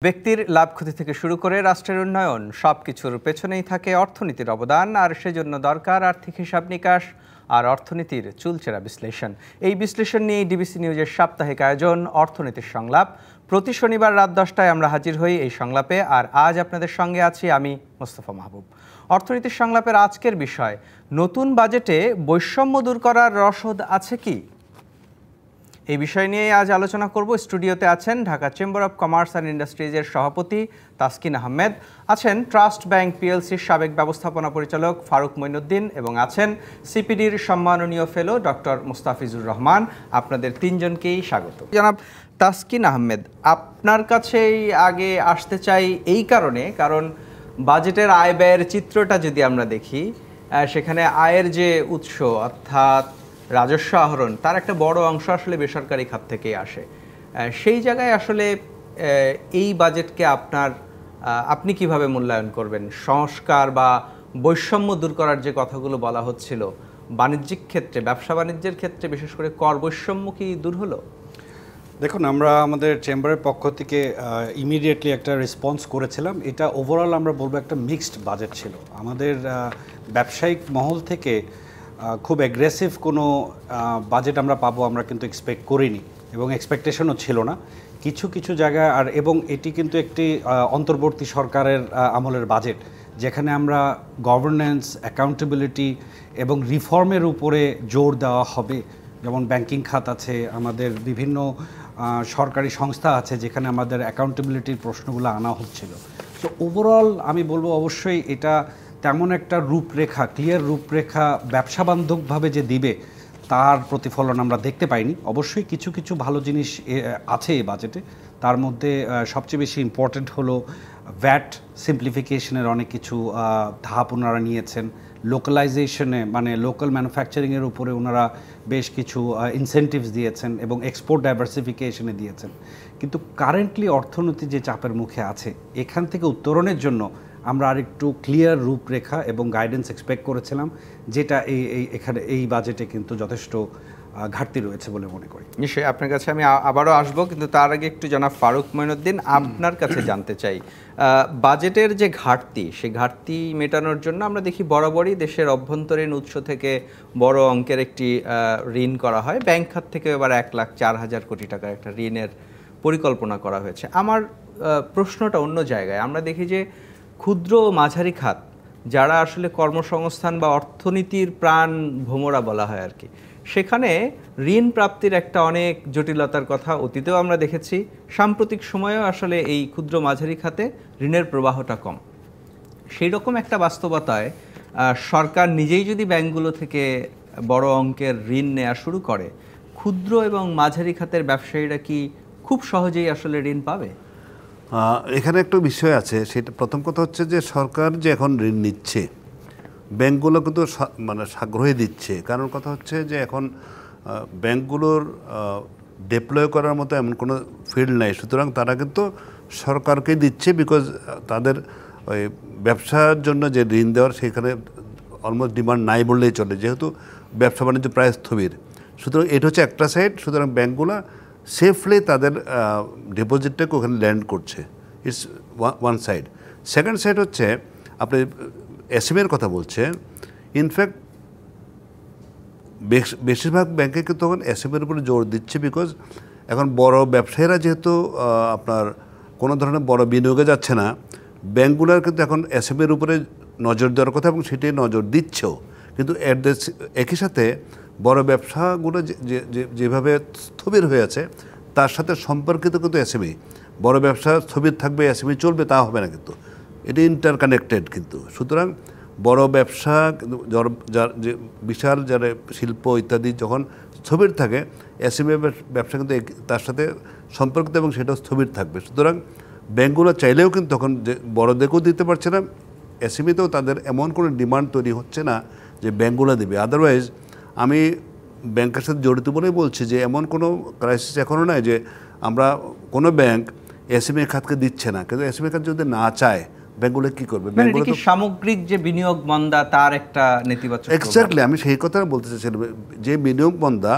ব্যক্তির লাভ ক্ষতি থেকে শুরু করে রাষ্ট্রের উন্নয়ন সবকিছুর পেছনেই থাকে অর্থনীতির অবদান, আর সেজন্য দরকার আর্থিক হিসাব নিকাশ আর অর্থনীতির চুলচেরা বিশ্লেষণ। এই বিশ্লেষণ নিয়ে ডিবিসি নিউজের সাপ্তাহিক আয়োজন অর্থনীতির সংলাপ। প্রতি শনিবার রাত 10টায় আমরা হাজির হই এই সংলাপে, আর আজ আপনাদের সঙ্গে আছি আমি মোস্তফা মাহবুব। অর্থনীতির সংলাপের আজকের বিষয়, নতুন বাজেটে বৈষম্য দূর করার রসদ আছে কি? এই বিষয় নিয়ে আজ আলোচনা করব। স্টুডিওতে আছেন Dhaka chamber of commerce and ইন্ডাস্ট্রিজের সভাপতি তাসকিন আহমেদ, আছেন ট্রাস্ট ব্যাংক পিএলসির সাবেক ব্যবস্থাপনা পরিচালক ফারুক মঈনুদ্দিন এবং আছেন সিপিডির সম্মাননীয় ফেলো ডক্টর মুস্তাফিজুর রহমান। আপনাদের তিনজনকেই স্বাগত। জনাব তাসকিন আহমেদ, আপনার কাছেই আগে আসতে চাই এই কারণ বাজেটের আয় ব্যয়ের চিত্রটা যদি আমরা দেখি, সেখানে আয়ের যে উৎস অর্থাৎ রাজস্ব আহরণ, তার একটা বড় অংশ আসলে বেসরকারি খাত থেকেই আসে। সেই জায়গায় আসলে এই বাজেটকে আপনি কিভাবে মূল্যায়ন করবেন? সংস্কার বা বৈষম্য দূর করার যে কথাগুলো বলা হচ্ছিল বাণিজ্যিক ক্ষেত্রে, ব্যবসা বাণিজ্যের ক্ষেত্রে বিশেষ করে কর বৈষম্য কি দূর হলো? দেখুন, আমরা আমাদের চেম্বারের পক্ষ থেকে ইমিডিয়েটলি একটা রেসপন্স করেছিলাম। এটা ওভারঅল আমরা বলবো একটা মিক্সড বাজেট ছিল। আমাদের ব্যবসায়িক মহল থেকে খুব অ্যাগ্রেসিভ কোনো বাজেট আমরা পাবো আমরা কিন্তু এক্সপেক্ট করিনি, এবং এক্সপেকটেশনও ছিল না। কিছু কিছু জায়গায় এবং এটি কিন্তু একটি অন্তর্বর্তী সরকারের আমলের বাজেট, যেখানে আমরা গভর্নেন্স, অ্যাকাউন্টেবিলিটি এবং রিফর্মের উপরে জোর দেওয়া হবে। যেমন ব্যাংকিং খাত আছে, আমাদের বিভিন্ন সরকারি সংস্থা আছে যেখানে আমাদের অ্যাকাউন্টেবিলিটির প্রশ্নগুলো আনা হচ্ছিল। তো ওভারঅল আমি বলবো অবশ্যই এটা তেমন একটা রূপরেখা, ক্লিয়ার রূপরেখা ব্যবসা বান্ধবভাবে যে দিবে তার প্রতিফলন আমরা দেখতে পাইনি। অবশ্যই কিছু কিছু ভালো জিনিস আছে এই বাজেটে। তার মধ্যে সবচেয়ে বেশি ইম্পর্টেন্ট হলো ভ্যাট সিম্পলিফিকেশনের অনেক কিছু ধাপ ওনারা নিয়েছেন। লোকালাইজেশনে মানে লোকাল ম্যানুফ্যাকচারিংয়ের উপরে ওনারা বেশ কিছু ইনসেন্টিভস দিয়েছেন এবং এক্সপোর্ট ডাইভার্সিফিকেশনে দিয়েছেন। কিন্তু কারেন্টলি অর্থনীতি যে চাপের মুখে আছে, এখান থেকে উত্তরণের জন্য আমরা আরেকটু ক্লিয়ার রূপরেখা এবং গাইডেন্স এক্সপেক্ট করেছিলাম, যেটা এখানে এই বাজেটে কিন্তু যথেষ্ট ঘাটতি রয়েছে বলে মনে করি। নিশ্চয়ই আপনার কাছে আমি আবারও আসবো, কিন্তু তার আগে একটু জনাব ফারুক মঈনুদ্দিন, আপনার কাছে জানতে চাই বাজেটের যে ঘাটতি, সেই ঘাটতি মেটানোর জন্য আমরা দেখি বরাবরই দেশের অভ্যন্তরীণ উৎস থেকে বড় অঙ্কের একটি ঋণ করা হয়। ব্যাংক খাত থেকে এবার 1,04,000 কোটি টাকার একটা ঋণের পরিকল্পনা করা হয়েছে। আমার প্রশ্নটা অন্য জায়গায়। আমরা দেখি যে ক্ষুদ্র ও মাঝারি খাত, যারা আসলে কর্মসংস্থান বা অর্থনীতির প্রাণ ভোমরা বলা হয় আর কি, সেখানে ঋণ প্রাপ্তির একটা অনেক জটিলতার কথা অতীতেও আমরা দেখেছি। সাম্প্রতিক সময়েও আসলে এই ক্ষুদ্র মাঝারি খাতে ঋণের প্রবাহটা কম। সেই রকম একটা বাস্তবতায় সরকার নিজেই যদি ব্যাংকগুলো থেকে বড় অঙ্কের ঋণ নেওয়া শুরু করে, ক্ষুদ্র এবং মাঝারি খাতের ব্যবসায়ীরা কি খুব সহজেই আসলে ঋণ পাবে? এখানে একটা বিষয় আছে। সেটা প্রথম কথা হচ্ছে যে সরকার যে এখন ঋণ নিচ্ছে, ব্যাংকগুলো কিন্তু মানে আগ্রহী দিচ্ছে। কারণ কথা হচ্ছে যে এখন ব্যাংকগুলোর ডিপ্লয় করার মতো এমন কোনো ফিল্ড নাই, সুতরাং তারা কিন্তু সরকারকেই দিচ্ছে। বিকজ তাদের ওই ব্যবসার জন্য যে ঋণ দেওয়ার সেখানে অলমোস্ট ডিমান্ড নাই বললেই চলে, যেহেতু ব্যবসা বাণিজ্য প্রায় স্থবির। সুতরাং এটা হচ্ছে একটা সাইড। সুতরাং ব্যাংকগুলো সেফলি তাদের ডিপোজিটটাকে ওখানে ল্যান্ড করছে। It's one side. Second side হচ্ছে আপনি এসএমইর কথা বলছেন। ইনফ্যাক্ট বেশিরভাগ ব্যাংকে কিন্তু তখন এসএমইর উপরে জোর দিচ্ছে, বিকজ এখন বড় ব্যবসায়ীরা যেহেতু আপনার কোনো ধরনের বড় বিনিয়োগে যাচ্ছে না, ব্যাংকগুলোর কিন্তু এখন এসএমইর উপরে নজর দেওয়ার কথা এবং সেটাই নজর দিচ্ছেও। কিন্তু একই সাথে বড় ব্যবসাগুলো যেভাবে স্থবির হয়ে আছে তার সাথে সম্পর্কিত কিন্তু এসএমই। বড় ব্যবসা স্থবির থাকবে, এসএমই চলবে, তা হবে না, কিন্তু এটি ইন্টারকানেক্টেড। কিন্তু সুতরাং বড় ব্যবসা যার যে বিশাল যারা শিল্প ইত্যাদি যখন স্থবির থাকে, এসএমই ব্যবসা কিন্তু তার সাথে সম্পর্কিত এবং সেটাও স্থবির থাকবে। সুতরাং ব্যাংকগুলো চাইলেও কিন্তু তখন যে বড়দেরকেও দিতে পারছে না, এসএমইতেও তাদের এমন কোনো ডিমান্ড তৈরি হচ্ছে না যে ব্যাংকগুলো দেবে। আদারওয়াইজ আমি ব্যাংকের সাথে জড়িত বলেই বলছি যে এমন কোনো ক্রাইসিস এখনও নাই যে আমরা কোনো ব্যাংক এসএমই খাতকে দিচ্ছে না। কিন্তু এসএমই খাত যদি না চায়, ব্যাংকগুলো কী করবে? ব্যাংকগুলো কি সামগ্রিক যে বিনিয়োগ মন্দা তার একটা নেতিবাচক? এক্স্যাক্টলি, আমি সেই কথা বলতে চাইছিলাম। যে বিনিয়োগ মন্দা,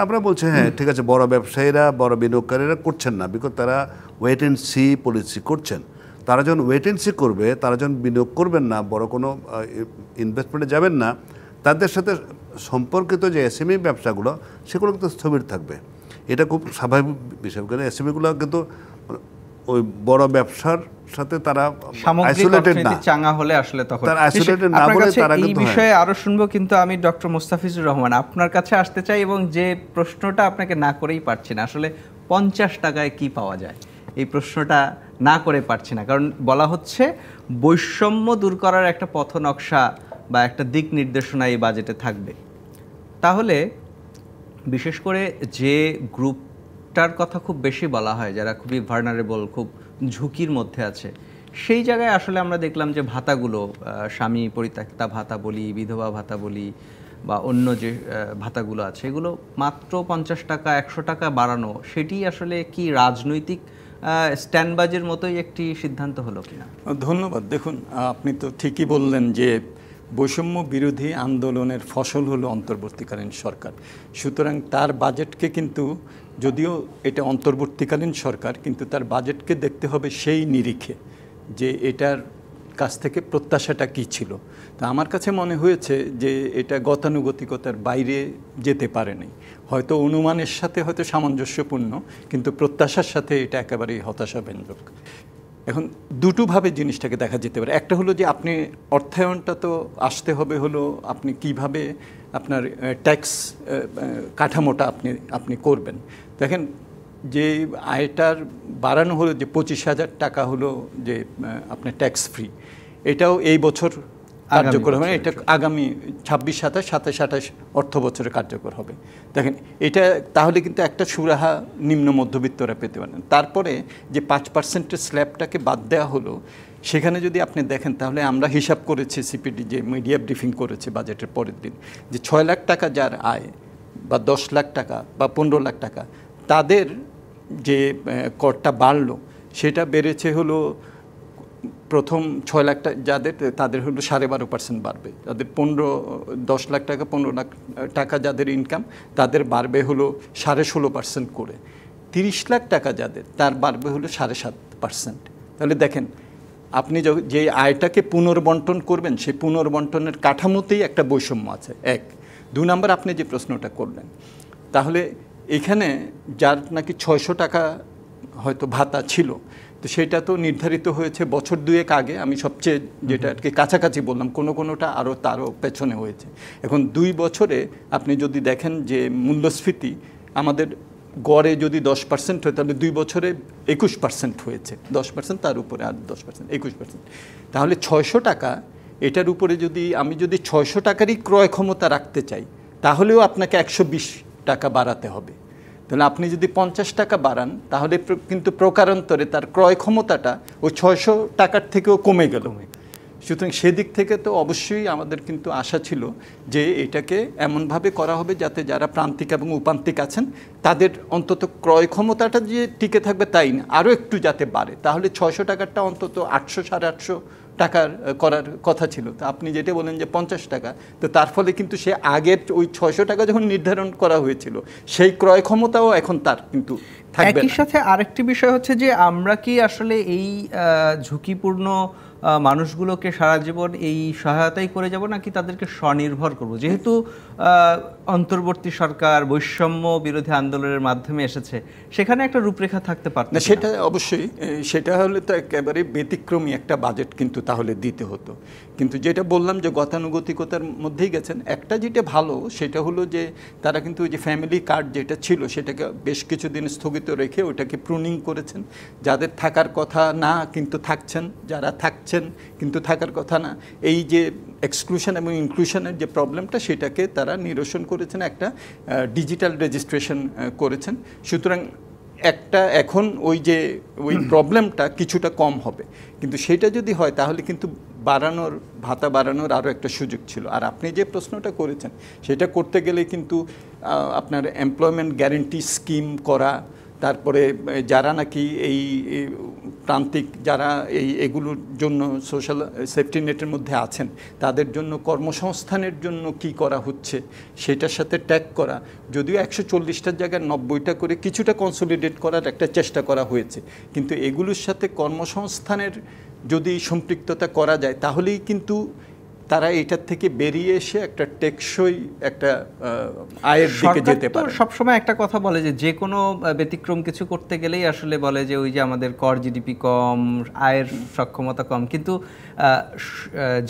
আমরা বলছি হ্যাঁ ঠিক আছে, বড় ব্যবসায়ীরা, বড় বিনিয়োগকারীরা করছেন না, বিকজ তারা ওয়েট অ্যান্ড সি পলিসি করছেন। তারা যখন ওয়েট অ্যান্ড সি করবে, তারা যখন বিনিয়োগ করবেন না, বড় কোনো ইনভেস্টমেন্টে যাবেন না, তাদের সাথে সম্পর্কিত যে এসএমই ব্যবসাগুলো সেগুলো কিন্তু স্থবির থাকবে। এটা খুব স্বাভাবিক বিষয়, কারণ এসএমইগুলো কিন্তু ওই বড় ব্যবসার সাথে তারা আইসোলেটেড না, চাঙ্গা হলে আসলে তখন তারা আইসোলেটেড না বলে তারা এই কিন্তু বিষয়ে আরো শুনবো। কিন্তু আমি ডক্টর মোস্তাফিজুর রহমান আপনার কাছে আসতে চাই, এবং যে প্রশ্নটা আপনাকে না করেই পারছি না, আসলে 50 টাকায় কি পাওয়া যায়, এই প্রশ্নটা না করে পারছি না। কারণ বলা হচ্ছে বৈষম্য দূর করার একটা পথ নকশা বা একটা দিক নির্দেশনা এই বাজেটে থাকবে। তাহলে বিশেষ করে যে গ্রুপটার কথা খুব বেশি বলা হয়, যারা খুবই ভার্নারেবল, খুব ঝুঁকির মধ্যে আছে, সেই জায়গায় আসলে আমরা দেখলাম যে ভাতাগুলো, স্বামী পরিত্যক্তা ভাতা বলি, বিধবা ভাতা বলি, বা অন্য যে ভাতাগুলো আছে, এগুলো মাত্র 50 টাকা 100 টাকা বাড়ানো, সেটি আসলে কি রাজনৈতিক স্ট্যান্ডবাজির মতোই একটি সিদ্ধান্ত হলো কিনা? ধন্যবাদ। দেখুন, আপনি তো ঠিকই বললেন যে বৈষম্য বিরোধী আন্দোলনের ফসল হলো অন্তর্বর্তীকালীন সরকার। সুতরাং তার বাজেটকে কিন্তু, যদিও এটা অন্তর্বর্তীকালীন সরকার, কিন্তু তার বাজেটকে দেখতে হবে সেই নিরিখে যে এটার কাছ থেকে প্রত্যাশাটা কী ছিল। তা আমার কাছে মনে হয়েছে যে এটা গতানুগতিকতার বাইরে যেতে পারেনি। হয়তো অনুমানের সাথে হয়তো সামঞ্জস্যপূর্ণ, কিন্তু প্রত্যাশার সাথে এটা একেবারেই হতাশাব্যঞ্জক। এখন দুটোভাবে জিনিসটাকে দেখা যেতে পারে। একটা হলো যে আপনি অর্থায়নটা তো আসতে হবে হলো আপনি কিভাবে আপনার ট্যাক্স কাঠামোটা আপনি করবেন। দেখেন, যে আয়টার বাড়ানো হলো যে 25,000 টাকা হলো যে আপনার ট্যাক্স ফ্রি, এটাও এই বছর কার্যকর হবে, এটা আগামী 26, 27, 27, 28 অর্থ বছরে কার্যকর হবে। দেখেন, এটা তাহলে কিন্তু একটা সুরাহা নিম্ন মধ্যবিত্তরা পেতে পারেন। তারপরে যে 5%-এর স্ল্যাবটাকে বাদ দেওয়া হলো, সেখানে যদি আপনি দেখেন তাহলে আমরা হিসাব করেছি, সিপিডি যে মিডিয়া ব্রিফিং করেছে বাজেটের পরের দিন, যে 6 লাখ টাকা যার আয় বা 10 লাখ টাকা বা 15 লাখ টাকা, তাদের যে করটা বাড়লো সেটা বেড়েছে হলো প্রথম 6 লাখ টাকা যাদের, তাদের হলো 12.5% বাড়বে। যাদের 10 লাখ টাকা 15 লাখ টাকা যাদের ইনকাম, তাদের বাড়বে হলো 16.5% করে। 30 লাখ টাকা যাদের, তার বাড়বে হলো 7.5%। তাহলে দেখেন, আপনি যে আয়টাকে পুনর্বন্টন করবেন, সেই পুনর্বন্টনের কাঠামোতেই একটা বৈষম্য আছে। 1, 2 নম্বর, আপনি যে প্রশ্নটা করলেন, তাহলে এখানে যার নাকি 600 টাকা হয়তো ভাতা ছিল, তো সেটা তো নির্ধারিত হয়েছে বছর 2 আগে। আমি সবচেয়ে যেটা আর কি কাছাকাছি বললাম, কোনোটা তারও পেছনে হয়েছে। এখন 2 বছরে আপনি যদি দেখেন যে মূল্যস্ফীতি আমাদের গড়ে যদি 10% হয়, তাহলে 2 বছরে 21% হয়েছে। 10% তার উপরে আর 10%, 21%। তাহলে 600 টাকা, এটার উপরে আমি যদি 600 টাকারই ক্রয় ক্ষমতা রাখতে চাই, তাহলেও আপনাকে 120 টাকা বাড়াতে হবে। তাহলে আপনি যদি 50 টাকা বাড়ান, তাহলে কিন্তু প্রকারান্তরে তার ক্রয় ক্ষমতাটা ওই 600 টাকার থেকেও কমে গেল। সুতরাং সেদিক থেকে তো অবশ্যই আমাদের কিন্তু আশা ছিল যে এটাকে এমনভাবে করা হবে যাতে যারা প্রান্তিক এবং উপান্তিক আছেন, তাদের অন্তত ক্রয় ক্ষমতাটা যে টিকে থাকবে তাই না, আরও একটু যাতে বাড়ে। তাহলে 600 টাকারটা অন্তত 800, 850 টাকার করার কথা ছিল। তো আপনি যেটা বলেন যে 50 টাকা, তো তার ফলে কিন্তু সে আগের ওই 600 টাকা যখন নির্ধারণ করা হয়েছিল, সেই ক্রয় ক্ষমতাও এখন তার কিন্তু থাকবে না। একই সাথে আরেকটি বিষয় হচ্ছে যে আমরা কি আসলে এই ঝুঁকিপূর্ণ মানুষগুলোকে সারা জীবন এই সহায়তাই করে যাব, নাকি তাদেরকে স্বনির্ভর করব? যেহেতু অন্তর্বর্তী সরকার বৈষম্য বিরোধী আন্দোলনের মাধ্যমে এসেছে, সেখানে একটা রূপরেখা থাকতে পারত না। সেটা অবশ্যই, সেটা হলে তো একেবারে ব্যতিক্রমী একটা বাজেট কিন্তু তাহলে দিতে হতো। কিন্তু যেটা বললাম যে গতানুগতিকতার মধ্যেই গেছেন। একটা যেটা ভালো সেটা হলো যে তারা কিন্তু ওই যে ফ্যামিলি কার্ড যেটা ছিল, সেটাকে বেশ কিছুদিন স্থগিত রেখে ওটাকে প্রুনিং করেছেন। যাদের থাকার কথা না কিন্তু থাকছেন, যারা থাকছেন কিন্তু থাকার কথা না, এই যে এক্সক্লুশন এবং ইনক্লুশনের যে প্রবলেমটা, সেটাকে তারা নিরসন করেছেন, একটা ডিজিটাল রেজিস্ট্রেশন করেছেন। সুতরাং একটা এখন ওই প্রবলেমটা কিছুটা কম হবে। কিন্তু সেটা যদি হয় তাহলে কিন্তু ভাতা বাড়ানোর আরও একটা সুযোগ ছিল। আর আপনি যে প্রশ্নটা করেছেন, সেটা করতে গেলে কিন্তু আপনার এমপ্লয়মেন্ট গ্যারেন্টি স্কিম করা, তারপরে যারা নাকি এই প্রান্তিক যারা এগুলোর জন্য সোশ্যাল সেফটি নেটের মধ্যে আছেন তাদের জন্য কর্মসংস্থানের জন্য কি করা হচ্ছে সেটার সাথে ট্যাগ করা, যদিও 140টার জায়গায় 90টা করে কিছুটা কনসলিডেট করার একটা চেষ্টা করা হয়েছে, কিন্তু এগুলোর সাথে কর্মসংস্থানের যদি সম্পৃক্ততা করা যায় তাহলেই কিন্তু তারা এটার থেকে বেরিয়ে এসে একটা টেকসই একটা আয়ের দিকে যেতে পারে। সবসময় একটা কথা বলে যে কোনো ব্যতিক্রম কিছু করতে গেলেই আসলে বলে যে ওই যে আমাদের কর জিডিপি কম, আয়ের সক্ষমতা কম, কিন্তু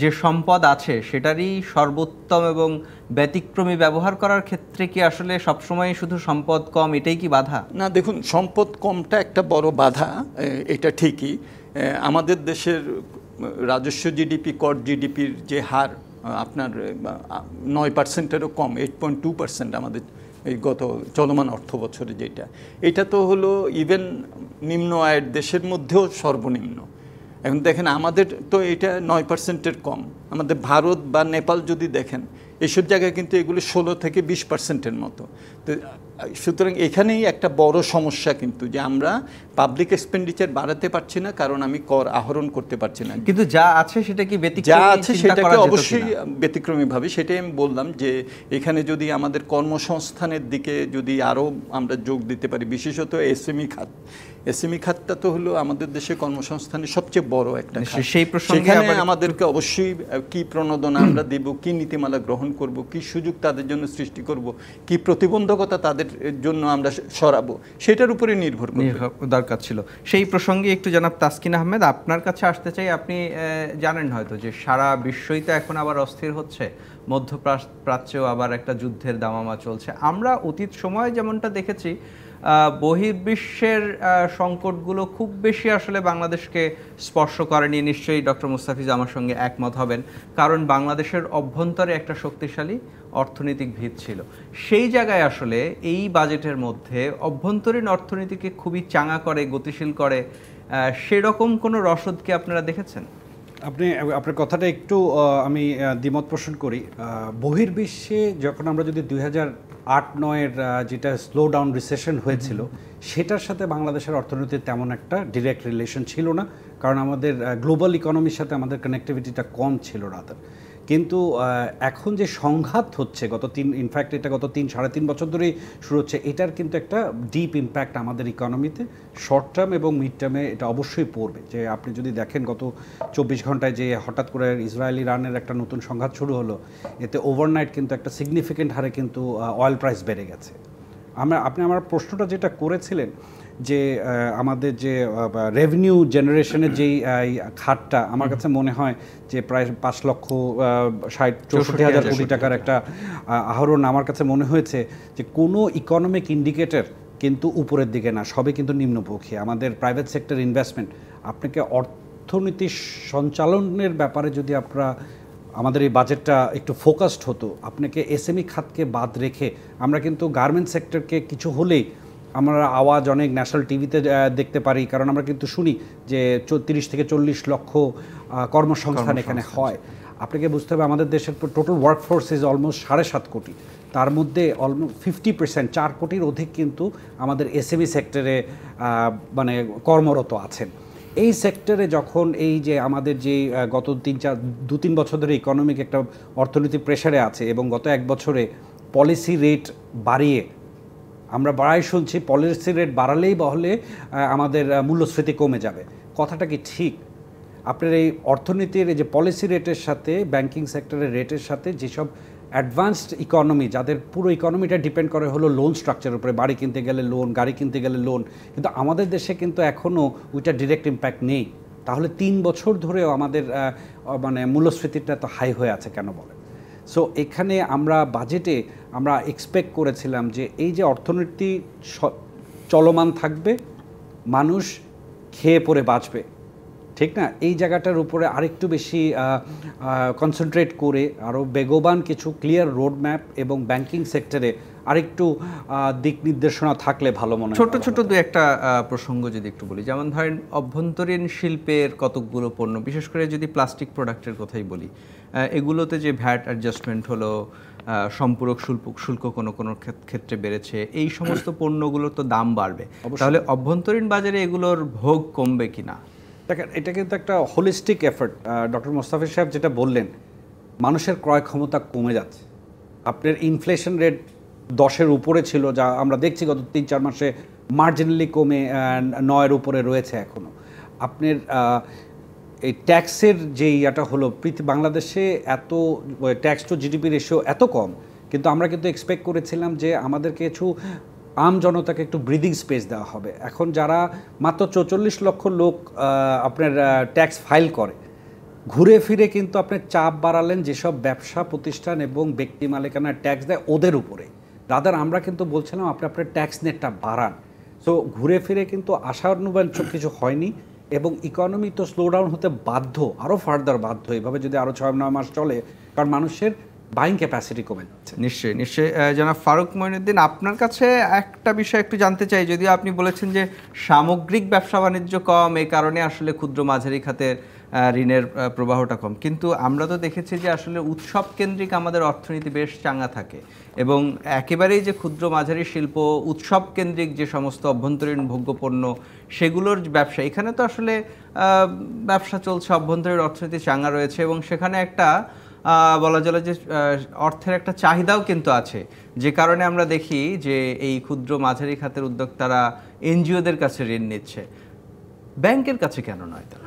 যে সম্পদ আছে সেটারই সর্বোত্তম এবং ব্যতিক্রমী ব্যবহার করার ক্ষেত্রে কি আসলে সবসময় শুধু সম্পদ কম এটাই কি বাধা? না, দেখুন, সম্পদ কমটা একটা বড় বাধা, এটা ঠিকই। আমাদের দেশের রাজস্ব জিডিপি, কর জিডিপির যে হার আপনার 9%-এরও কম, 8.2% আমাদের এই গত চলমান অর্থ বছরে যেটা, এটা তো হলো ইভেন নিম্ন আয়ের দেশের মধ্যেও সর্বনিম্ন। এখন দেখেন আমাদের তো এটা 9%-এর কম, আমাদের ভারত বা নেপাল যদি দেখেন এইসব জায়গায় কিন্তু এগুলো 16 থেকে 20%-এর মতো। তো সুতরাং এখানেই একটা বড় সমস্যা কিন্তু, যে আমরা পাবলিক এক্সপেন্ডিচার বাড়াতে পারছি না কারণ আমি কর আহরণ করতে পারছি না। কিন্তু যা আছে সেটা কি ব্যতিক্রমী? যা আছে সেটাকে অবশ্যই ব্যতিক্রমীভাবে, সেটাই আমি বললাম যে এখানে যদি আমাদের কর্মসংস্থানের দিকে যদি আরও আমরা যোগ দিতে পারি, বিশেষত এসএমই খাত। এসএমই খাতটা তো হলো আমাদের দেশে কর্মসংস্থানের সবচেয়ে বড় একটা খাত। সেই প্রসঙ্গে আমাদেরকে অবশ্যই কি প্রণোদনা আমরা দেব, কি নীতিমালা গ্রহণ করব, কি সুযোগ তাদের জন্য সৃষ্টি করব, কি প্রতিবন্ধকতা তাদের জন্য আমরা সরাবো, সেটার উপরে নির্ভর দরকার ছিল। সেই প্রসঙ্গে একটু জনাব তাসকিন আহমেদ, আপনার কাছে আসতে চাই। আপনি জানেন হয়তো যে সারা বিশ্বই তো এখন আবার অস্থির হচ্ছে, মধ্যপ্রাচ্যেও আবার একটা যুদ্ধের দামামা চলছে। আমরা অতীত সময়ে যেমনটা দেখেছি বহির্বিশ্বের সংকটগুলো খুব বেশি আসলে বাংলাদেশকে স্পর্শ করেনি। নিশ্চয়ই ডক্টর মুস্তাফিজ আমার সঙ্গে একমত হবেন, কারণ বাংলাদেশের অভ্যন্তরে একটা শক্তিশালী অর্থনৈতিক ভিত ছিল। সেই জায়গায় আসলে এই বাজেটের মধ্যে অভ্যন্তরীণ অর্থনীতিকে খুবই চাঙা করে, গতিশীল করে, সেরকম কোনো রসদ কি আপনারা দেখেছেন? আপনার কথাটা একটু আমি দ্বিমত পোষণ করি। বহির্বিশ্বে যখন আমরা যদি 2008-09-এর যেটা স্লো ডাউন রিসেশন হয়েছিল সেটার সাথে বাংলাদেশের অর্থনীতির তেমন একটা ডিরেক্ট রিলেশন ছিল না, কারণ আমাদের গ্লোবাল ইকোনমির সাথে আমাদের কানেক্টিভিটিটা কম ছিল রাদার। কিন্তু এখন যে সংঘাত হচ্ছে ইনফ্যাক্ট এটা গত 3-3.5 বছর ধরেই শুরু হচ্ছে, এটার কিন্তু একটা ডিপ ইম্প্যাক্ট আমাদের ইকোনমিতে শর্ট টার্ম এবং মিড টার্মে এটা অবশ্যই পড়বে। যে আপনি যদি দেখেন গত 24 ঘন্টায় যে হঠাৎ করে ইসরায়েল ইরানের একটা নতুন সংঘাত শুরু হলো, এতে ওভারনাইট কিন্তু একটা সিগনিফিকেন্ট হারে কিন্তু অয়েল প্রাইস বেড়ে গেছে। আপনি আমার প্রশ্নটা যেটা করেছিলেন যে আমাদের যে রেভিনিউ জেনারেশনের যেই খাতটা, আমার কাছে মনে হয় যে প্রায় 5,60,64,000 কোটি টাকার একটা আহরণ। আমার কাছে মনে হয়েছে যে কোনো ইকোনমিক ইন্ডিকেটর কিন্তু উপরের দিকে না, সবই কিন্তু নিম্নমুখী। আমাদের প্রাইভেট সেক্টর ইনভেস্টমেন্ট, আপনাকে অর্থনীতি সঞ্চালনের ব্যাপারে যদি আমাদের এই বাজেটটা একটু ফোকাসড হতো, আপনাকে এসএমই খাতকে বাদ রেখে আমরা কিন্তু গার্মেন্ট সেক্টরকে কিছু হলেই আমরা আওয়াজ অনেক ন্যাশনাল টিভিতে দেখতে পারি, কারণ আমরা কিন্তু শুনি যে 30 থেকে 40 লক্ষ কর্মসংস্থান এখানে হয়। আপনাকে বুঝতে হবে আমাদের দেশের টোটাল ওয়ার্কফোর্স ইজ অলমোস্ট 7.5 কোটি, তার মধ্যে অলমোস্ট 50% 4 কোটির অধিক কিন্তু আমাদের এসএমই সেক্টরে মানে কর্মরত আছেন। এই সেক্টরে যখন এই যে আমাদের যে গত 2-3 বছর ধরে ইকোনমিক একটা অর্থনৈতিক প্রেশারে আছে এবং গত 1 বছরে পলিসি রেট বাড়িয়ে আমরা শুনছি পলিসি রেট বাড়ালেই বহলে আমাদের মূল্যস্ফীতি কমে যাবে, কথাটা কি ঠিক? আপনার এই অর্থনীতির এই যে পলিসি রেটের সাথে ব্যাংকিং সেক্টরের রেটের সাথে যেসব অ্যাডভান্সড ইকোনমি, যাদের পুরো ইকোনমিটা ডিপেন্ড করে হলো লোন স্ট্রাকচারের উপরে, বাড়ি কিনতে গেলে লোন, গাড়ি কিনতে গেলে লোন, কিন্তু আমাদের দেশে কিন্তু এখনও ওইটা ডিরেক্ট ইম্প্যাক্ট নেই। তাহলে 3 বছর ধরেও আমাদের মানে মূল্যস্ফীতিটা তো হাই হয়ে আছে কেন বলেন? সো এখানে আমরা বাজেটে আমরা এক্সপেক্ট করেছিলাম যে এই যে অর্থনীতি চলমান থাকবে, মানুষ খেয়ে পরে বাঁচবে, ঠিক না? এই জায়গাটার উপরে আরেকটু বেশি কনসেন্ট্রেট করে আরও বেগবান কিছু ক্লিয়ার রোডম্যাপ এবং ব্যাংকিং সেক্টরে আরেকটু দিক নির্দেশনা থাকলে ভালো মনে হয়। ছোট ছোট দু একটা প্রসঙ্গ যদি একটু বলি, যেমন ধরেন অভ্যন্তরীণ শিল্পের কতকগুলো পণ্য, বিশেষ করে যদি প্লাস্টিক প্রোডাক্টের কথাই বলি, এগুলোতে যে ভ্যাট অ্যাডজাস্টমেন্ট হলো, সম্পূরক শুল্ক কোনো কোনো ক্ষেত্রে বেড়েছে, এই সমস্ত পণ্যগুলোর তো দাম বাড়বে, তাহলে অভ্যন্তরীণ বাজারে এগুলোর ভোগ কমবে কিনা? দেখেন, এটা কিন্তু একটা হোলিস্টিক এফর্ট। ডক্টর মোস্তাফিজ সাহেব যেটা বললেন, মানুষের ক্রয় ক্ষমতা কমে যাচ্ছে। আপনার ইনফ্লেশন রেট 10-এর উপরে ছিল, যা আমরা দেখছি গত 3-4 মাসে মার্জিনালি কমে 9-এর উপরে রয়েছে এখনও। আপনার এই ট্যাক্সের যে ইয়াটা হলো, বাংলাদেশে এত ট্যাক্স টু জিডিপি রেশিও এত কম, কিন্তু আমরা কিন্তু এক্সপেক্ট করেছিলাম যে আমাদেরকে কিছু আম জনতাকে একটু ব্রিদিং স্পেস দেওয়া হবে। এখন যারা মাত্র 44 লক্ষ লোক আপনার ট্যাক্স ফাইল করে, ঘুরে ফিরে কিন্তু আপনি চাপ বাড়ালেন যেসব ব্যবসা প্রতিষ্ঠান এবং ব্যক্তি মালিকানার ট্যাক্স দেয় ওদের উপরে। রাদার আমরা কিন্তু বলছিলাম আপনি আপনার ট্যাক্স নেটটা বাড়ান। সো ঘুরে ফিরে কিন্তু আশানুবাঞ্ছক কিছু হয়নি, এবং ইকোনমি তো স্লো ডাউন হতে বাধ্য, আরও ফার্দার বাধ্য এভাবে যদি আরও 6-9 মাস চলে, কারণ মানুষের বাইং ক্যাপাসিটি কমে যাচ্ছে। নিশ্চয়ই নিশ্চয়ই। জনাব ফারুক মঈনুদ্দিন, আপনার কাছে একটা বিষয় একটু জানতে চাই। যদিও আপনি বলেছেন যে সামগ্রিক ব্যবসা বাণিজ্য কম, এই কারণে আসলে ক্ষুদ্র মাঝারি খাতের ঋণের প্রবাহটা কম, কিন্তু আমরা তো দেখেছি যে আসলে উৎসব কেন্দ্রিক আমাদের অর্থনীতি বেশ চাঙ্গা থাকে, এবং একেবারেই যে ক্ষুদ্র মাঝারি শিল্প, উৎসব কেন্দ্রিক যে সমস্ত অভ্যন্তরীণ ভোগ্যপণ্য সেগুলোর ব্যবসা, এখানে তো আসলে ব্যবসা চলছে, অভ্যন্তরীণ অর্থনীতি চাঙ্গা রয়েছে, এবং সেখানে একটা বলা চলে যে অর্থের একটা চাহিদাও কিন্তু আছে, যে কারণে আমরা দেখি যে এই ক্ষুদ্র মাঝারি খাতের উদ্যোক্তারা এনজিওদের কাছে ঋণ নিচ্ছে, ব্যাংকের কাছে কেন নয়? তারা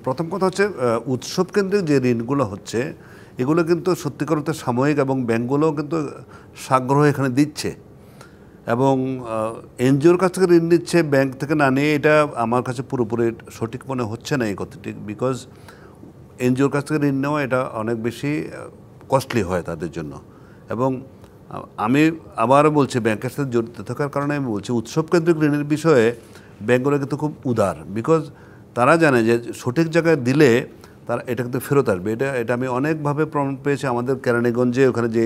প্রথম কথা হচ্ছে উৎসব কেন্দ্রিক যে ঋণগুলো হচ্ছে এগুলো কিন্তু সত্যিকার অর্থে সাময়িক, এবং ব্যাংকগুলোও কিন্তু সাগ্রহ এখানে দিচ্ছে, এবং এনজিওর কাছ থেকে ঋণ নিচ্ছে, ব্যাংক থেকে না নিয়ে, এটা আমার কাছে পুরোপুরি সঠিক মনে হচ্ছে না এই কথাটি। বিকজ এনজিওর কাছ থেকে ঋণ নেওয়া এটা অনেক বেশি কস্টলি হয় তাদের জন্য। এবং আমি আবারও বলছি, ব্যাংকের সাথে জড়িত থাকার কারণে আমি বলছি উৎসব কেন্দ্রিক ঋণের বিষয়ে ব্যাংকগুলো কিন্তু খুব উদার, বিকজ তারা জানে যে সঠিক জায়গায় দিলে তারা এটা কিন্তু ফেরত আসবে। এটা আমি অনেকভাবে প্রমাণ পেয়েছি। আমাদের কেরানীগঞ্জে ওখানে যে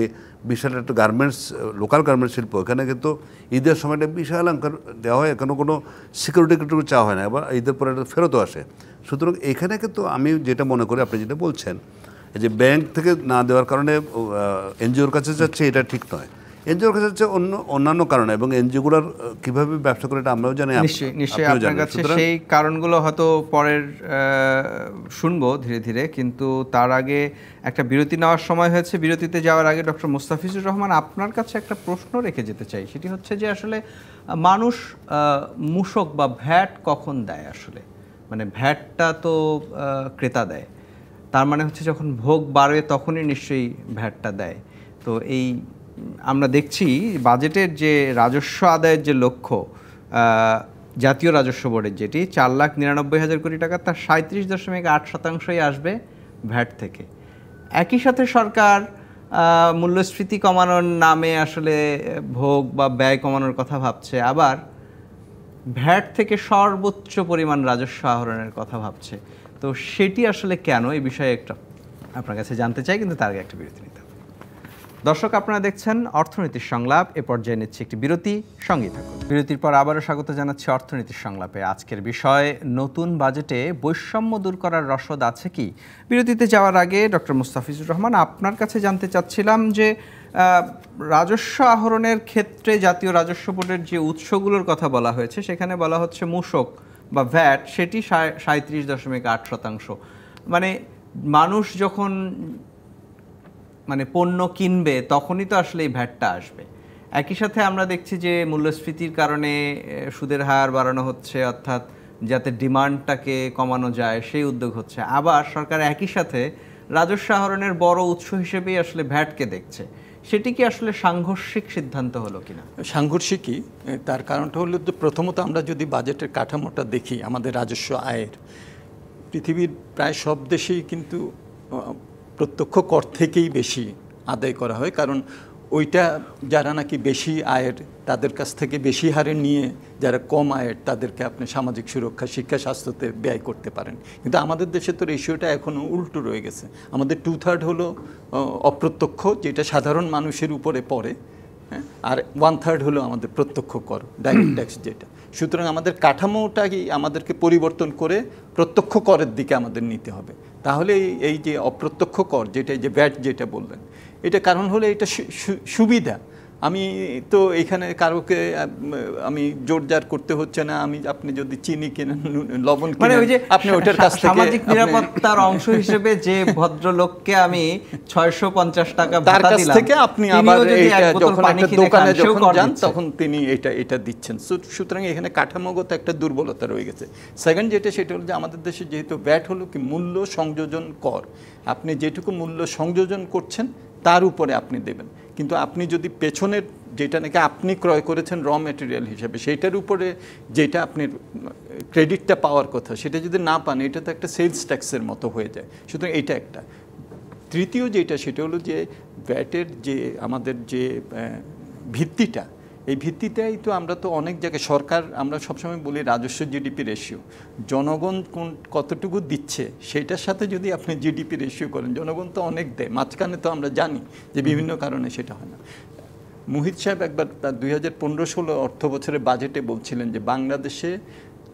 বিশাল একটা গার্মেন্টস, লোকাল গার্মেন্টস শিল্প, ওখানে কিন্তু ঈদের সময়টা বিশাল অঙ্কের দেওয়া হয়, এখনও কোনো সিকিউরিটি চাওয়া হয় না, এবার ঈদের পরে এটা ফেরতও আসে। সুতরাং এখানে কিন্তু আমি যেটা মনে করি, আপনি যেটা বলছেন যে ব্যাংক থেকে না দেওয়ার কারণে এনজিওর কাছে যাচ্ছে, এটা ঠিক নয়। এনজিওর কাছে যাচ্ছে অন্যান্য কারণে, এবং এনজিওগুলোর কীভাবে ব্যবসা করে এটা আমরাও জানি। নিশ্চয়ই আপনার কাছে সেই কারণগুলো হয়তো পরের শুনবো ধীরে ধীরে, কিন্তু তার আগে একটা বিরতি নেওয়ার সময় হয়েছে। বিরতিতে যাওয়ার আগে ডক্টর মোস্তাফিজুর রহমান, আপনার কাছে একটা প্রশ্ন রেখে যেতে চাই। সেটি হচ্ছে যে আসলে মানুষ মূসক বা ভ্যাট কখন দেয়? আসলে মানে ভ্যাটটা তো ক্রেতা দেয়, তার মানে হচ্ছে যখন ভোগ বাড়ে তখনই নিশ্চয়ই ভ্যাটটা দেয়। তো এই আমরা দেখছি বাজেটের যে রাজস্ব আদায়ের যে লক্ষ্য, জাতীয় রাজস্ব বোর্ডের যেটি 4,99,000 কোটি টাকা, তার 37.8% আসবে ভ্যাট থেকে। একই সাথে সরকার মূল্যস্ফীতি কমানোর নামে আসলে ভোগ বা ব্যয় কমানোর কথা ভাবছে, আবার ভ্যাট থেকে সর্বোচ্চ পরিমাণ রাজস্ব আহরণের কথা ভাবছে। তো সেটি আসলে কেন, এই বিষয়ে একটা আপনার কাছে জানতে চাই, কিন্তু তার আগে একটা বিরতি নিতে হবে। দর্শক, আপনারা দেখছেন অর্থনীতির সংলাপ। এ পর্যায়ে নিচ্ছি একটি বিরতি, সঙ্গেই থাকুন। বিরতির পর আবারও স্বাগত জানাচ্ছি অর্থনীতির সংলাপে। আজকের বিষয়, নতুন বাজেটে বৈষম্য দূর করার রসদ আছে কি? বিরতিতে যাওয়ার আগে ডক্টর মোস্তাফিজুর রহমান, আপনার কাছে জানতে চাচ্ছিলাম যে রাজস্ব আহরণের ক্ষেত্রে জাতীয় রাজস্ব বোর্ডের যে উৎসগুলোর কথা বলা হয়েছে, সেখানে বলা হচ্ছে মূসক বা ভ্যাট, সেটি 37.8%। মানে মানুষ যখন পণ্য কিনবে তখনই তো আসলে এই ভ্যাটটা আসবে। একই সাথে আমরা দেখছি যে মূল্যস্ফীতির কারণে সুদের হার বাড়ানো হচ্ছে, অর্থাৎ যাতে ডিমান্ডটাকে কমানো যায় সেই উদ্যোগ হচ্ছে। আবার সরকার একই সাথে রাজস্ব আহরণের বড় উৎস হিসেবেই আসলে ভ্যাটকে দেখছে। সেটি কি আসলে সাংঘর্ষিক সিদ্ধান্ত হলো কিনা? সাংঘর্ষিকই। তার কারণটা হলো যে প্রথমত আমরা যদি বাজেটের কাঠামোটা দেখি, আমাদের রাজস্ব আয়ের পৃথিবীর প্রায় সব দেশেই কিন্তু প্রত্যক্ষ কর থেকেই বেশি আদায় করা হয়, কারণ ওইটা যারা নাকি বেশি আয়ের তাদের কাছ থেকে বেশি হারে নিয়ে যারা কম আয়ের তাদেরকে আপনি সামাজিক সুরক্ষা, শিক্ষা, স্বাস্থ্যতে ব্যয় করতে পারেন। কিন্তু আমাদের দেশে তো রেশিওটা এখনও উল্টো রয়ে গেছে। আমাদের 2/3 হলো অপ্রত্যক্ষ, যেটা সাধারণ মানুষের উপরে পড়ে, আর 1/3 হলো আমাদের প্রত্যক্ষ কর, ডাইরেক্ট ট্যাক্স যেটা। সুতরাং আমাদের কাঠামোটাকে আমাদেরকে পরিবর্তন করে প্রত্যক্ষ করের দিকে আমাদের নিতে হবে। তাহলে এই যে অপ্রত্যক্ষ কর, যেটা যে ভ্যাট যেটা বললেন, এটা কারণ হলো এটা সুবিধা। আমি তো এখানে কারোকে আমি জোরজার করতে হচ্ছে না। আপনি যদি চিনি কেনেন, লবণ মানে ওই যে আপনি ওটার কাছ থেকে সামাজিক নিরাপত্তার অংশ হিসেবে যে ভদ্রলোককে আমি 650 টাকা তার ভাতা কাছ দিলাম, থেকে আপনি আবার যখন একটা দোকানে যখন যান তখন তিনি এটা দিচ্ছেন। সুতরাং এখানে কাঠামোগত একটা দুর্বলতা রয়ে গেছে। সেকেন্ড সেটা হলো যে আমাদের দেশে যেহেতু ভ্যাট হলো কি মূল্য সংযোজন কর, আপনি যেটুকু মূল্য সংযোজন করছেন তার উপরে আপনি দেবেন। কিন্তু আপনি যদি পেছনের যেটা নাকি আপনি ক্রয় করেছেন র ম্যাটেরিয়াল হিসেবে, সেইটার উপরে যেটা আপনি ক্রেডিটটা পাওয়ার কথা সেটা যদি না পান, এটা তো একটা সেলস ট্যাক্সের মতো হয়ে যায়। সুতরাং এইটা একটা। তৃতীয় সেটা হলো যে ভ্যাটের যে আমাদের যে ভিত্তিটা, এই ভিত্তিটাই তো আমরা তো অনেক জায়গায় সরকার, আমরা সবসময় বলি রাজস্ব জিডিপি রেশিও, জনগণ কতটুকু দিচ্ছে সেটার সাথে যদি আপনি জিডিপি রেশিও করেন, জনগণ তো অনেক দেয়, মাঝখানে তো আমরা জানি যে বিভিন্ন কারণে সেটা হয় না। মুহিত সাহেব একবার তার 2015-16 অর্থ বছরের বাজেটে বলছিলেন যে বাংলাদেশে